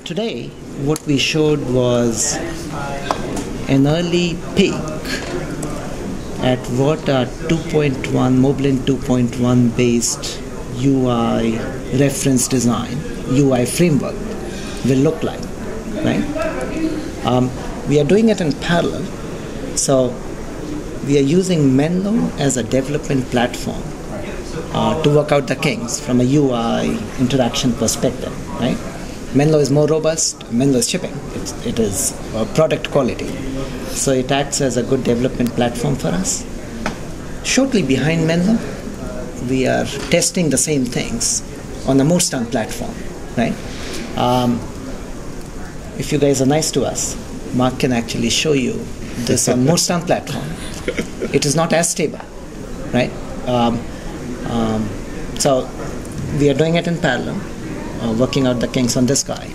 Today, what we showed was an early peek at what a 2.1 Moblin 2.1 based UI reference design, UI framework will look like, right? We are doing it in parallel, so we are using Menlo as a development platform to work out the kinks from a UI interaction perspective, right? Menlo is more robust. Menlo is shipping. It is product quality. So it acts as a good development platform for us. Shortly behind Menlo, we are testing the same things on the Moorstown platform, right? If you guys are nice to us, Mark can actually show you this on Moorstown platform. It is not as stable, right? So we are doing it in parallel. Working out the kinks on this guy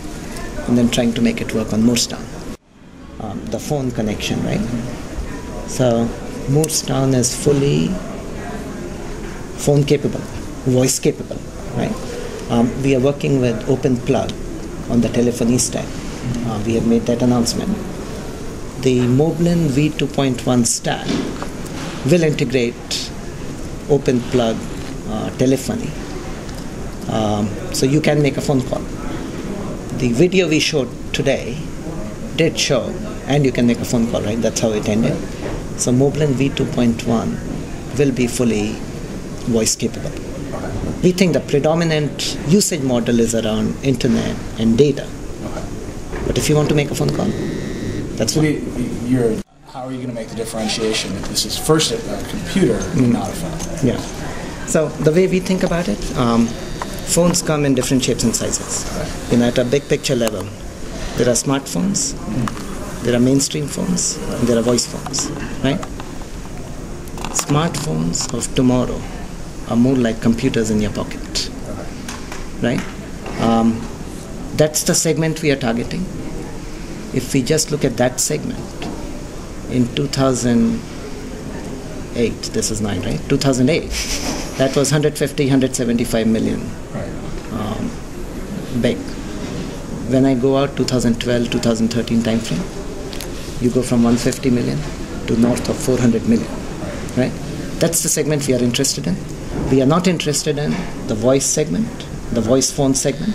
and then trying to make it work on Moorstown. The phone connection, right? So Moorstown is fully phone capable, voice capable, right? We are working with Open Plug on the telephony stack. We have made that announcement. The Moblin V2.1 stack will integrate Open Plug telephony. So you can make a phone call. The video we showed today did show, and you can make a phone call, right? That's how it ended. So Moblin V2.1 will be fully voice capable. We think the predominant usage model is around internet and data. But if you want to make a phone call, that's fine. How are you going to make the differentiation if this is first a computer, not a phone? Yeah. So the way we think about it, phones come in different shapes and sizes. At a big picture level, there are smartphones, there are mainstream phones, and there are voice phones, right? Smartphones of tomorrow are more like computers in your pocket, right? That's the segment we are targeting. If we just look at that segment, in 2008, this is 9, right? 2008, that was 150, 175 million. Big. When I go out 2012, 2013 time frame, you go from 150 million to north of 400 million, right? That's the segment we are interested in. We are not interested in the voice segment, the voice phone segment.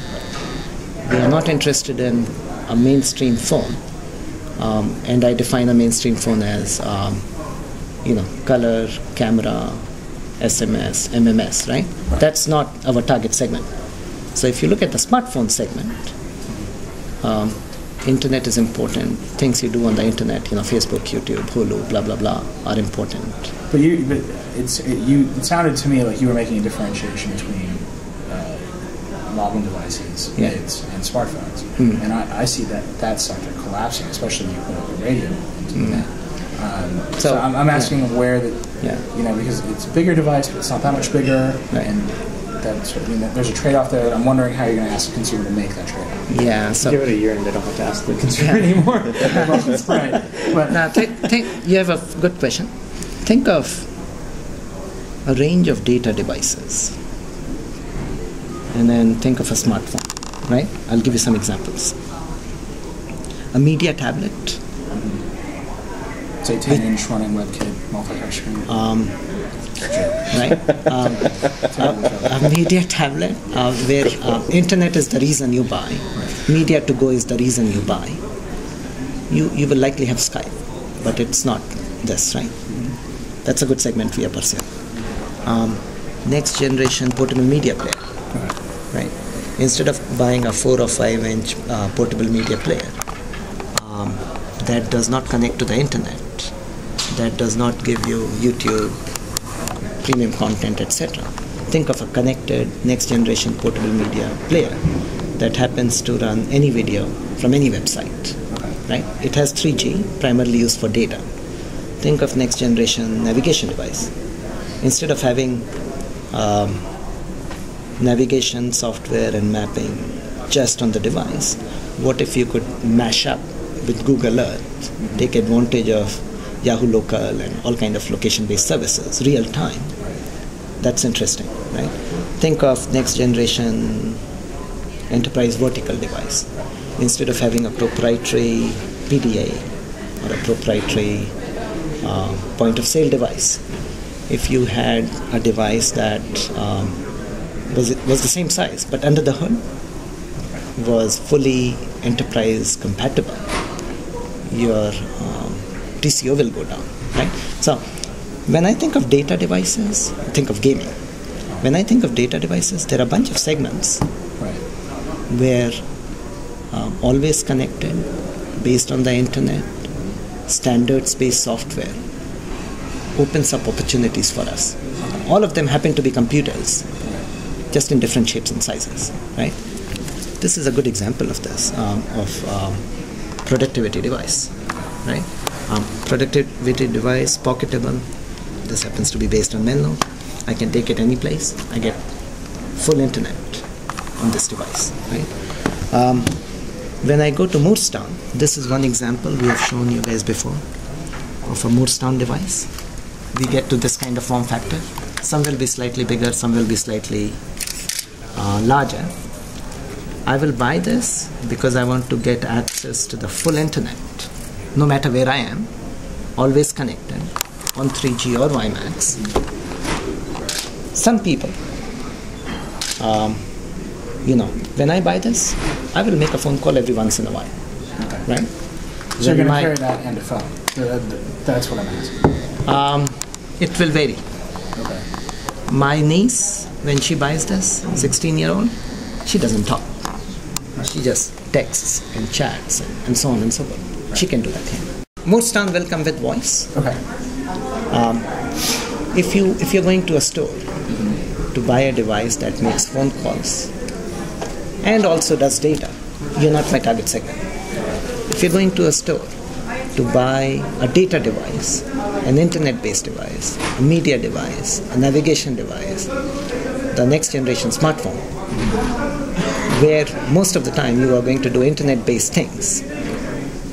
We are not interested in a mainstream phone. And I define a mainstream phone as, color, camera, SMS, MMS, right? That's not our target segment. So if you look at the smartphone segment, internet is important. Things you do on the internet, Facebook, YouTube, Hulu, blah, blah, blah, are important. But it sounded to me like you were making a differentiation between Moblin devices, mids, and smartphones. And I see that sector collapsing, especially when you put up a radio into the net. So I'm asking where because it's a bigger device, but it's not that much bigger, and there's a trade-off there. I'm wondering how you're going to ask the consumer to make that trade-off. Yeah, so give it a year and they don't have to ask the consumer anymore. That's right. But now, you have a good question. Think of a range of data devices, and then think of a smartphone, right? I'll give you some examples. A media tablet. Say 10-inch running WebKit multi-touch screen. Right? A media tablet where internet is the reason you buy, media to go is the reason you buy. You will likely have Skype, but it's not this, right? That's a good segment we are pursuing. Next generation portable media player, right? Instead of buying a 4 or 5 inch portable media player that does not connect to the internet, that does not give you YouTube, premium content, etc. Think of a connected next generation portable media player that happens to run any video from any website, right? It has 3G, primarily used for data. Think of next generation navigation device. Instead of having navigation software and mapping just on the device, what if you could mash up with Google Earth, take advantage of Yahoo Local and all kind of location-based services, real time? That's interesting, right? Think of next generation enterprise vertical device. Instead of having a proprietary PDA or a proprietary point of sale device, if you had a device that was the same size but under the hood was fully enterprise compatible, your TCO will go down, right? So when I think of data devices, I think of gaming. When I think of data devices, there are a bunch of segments where always connected, based on the internet, standards-based software opens up opportunities for us. All of them happen to be computers, just in different shapes and sizes, right? This is a good example of this, of productivity device, right? Productivity device, pocketable. This happens to be based on Menlo. I can take it any place. I get full internet on this device, right? When I go to Moorestown, this is one example we have shown you guys before of a Moorestown device. We get to this kind of form factor. Some will be slightly bigger, some will be slightly larger. I will buy this because I want to get access to the full internet, no matter where I am, always connected on 3G or WiMAX. Some people, when I buy this, I will make a phone call every once in a while, right? So you're going to carry that and a phone. That's what I'm asking. It will vary. Okay. My niece, when she buys this, 16-year-old, she doesn't talk. She just texts and chats and so on and so forth. Right. She can do that here. Moorestown will come with voice. Okay. If you're going to a store to buy a device that makes phone calls and also does data, you're not my target segment. If you're going to a store to buy a data device, an internet-based device, a media device, a navigation device, the next generation smartphone, where most of the time you are going to do internet-based things,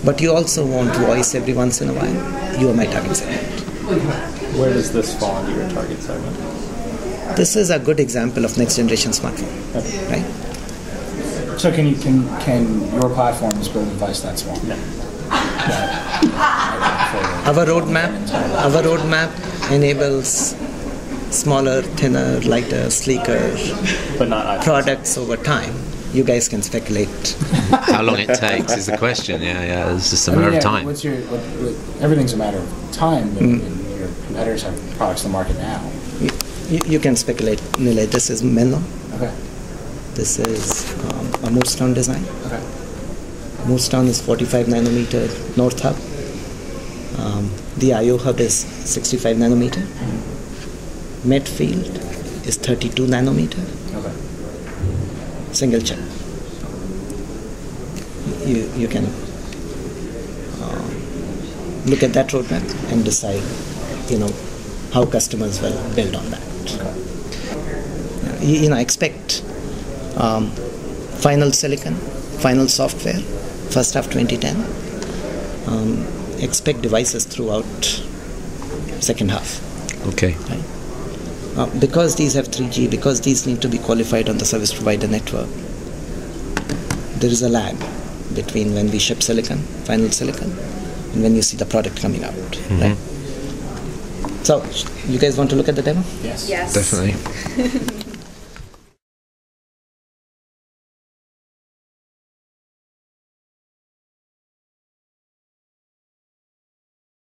but you also want voice every once in a while, you are my target segment. Where does this fall into your target segment? This is a good example of next generation smartphone, right? So can your platforms build a device that small? No. Our roadmap enables smaller, thinner, lighter, sleeker But not products over time. You guys can speculate. How long it takes is the question. Yeah, it's just a matter of time. Everything's a matter of time, but your competitors have products in the market now. You can speculate, Nilay. This is Menlo. Okay. This is a Moorestown design. Okay. Moorestown is 45 nanometer north hub. The I/O hub is 65 nanometer. Medfield is 32 nanometer. Okay. Single chip. You can look at that roadmap and decide, how customers will build on that. Okay. Expect final silicon, final software, first half 2010. Expect devices throughout second half. Okay. Right? Because these have 3G, because these need to be qualified on the service provider network, there is a lag between when we ship silicon, final silicon, and when you see the product coming out. Right? So, you guys want to look at the demo? Yes. Definitely.